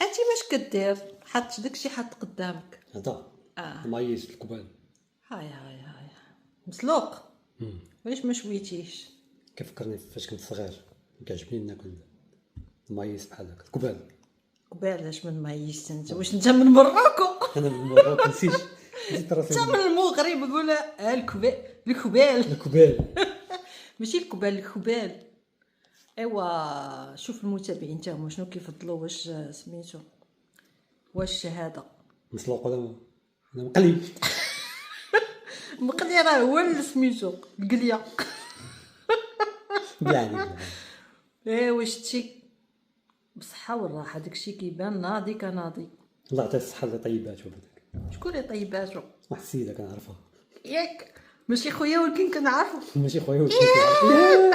انتي واش كدير؟ حاط داكشي حاط قدامك. هذا اه مايس الكبال. هاي مسلوق. علاش ما شويتيش؟ كيفكرني فاش كنت صغير كيعجبني ناكل مايس بحال هكا الكبال. قبالاش من مايس انت؟ واش انت من مراكو؟ انا من المغرب نسيت راسي انت من المغرب ولا الكبال الكبال. ماشي الكبال الكبال. ايوا شوف المتابعين تاعهم شنو كيفضلوا، واش سميتو واش هذا مسلوق ولا انا مقلي. مقلي راه هو اللي سميتو القليه. بلعني واش شتي بصحه والراحه داكشي كيبان ناضي كناضي. الله يعطيه الصحه اللي طيباتو بداك. شكون اللي طيباتو؟ واحد السيده كنعرفها ياك ماشي خويا ولكن كنعرفو. ماشي خويا ولكن كنعرفها.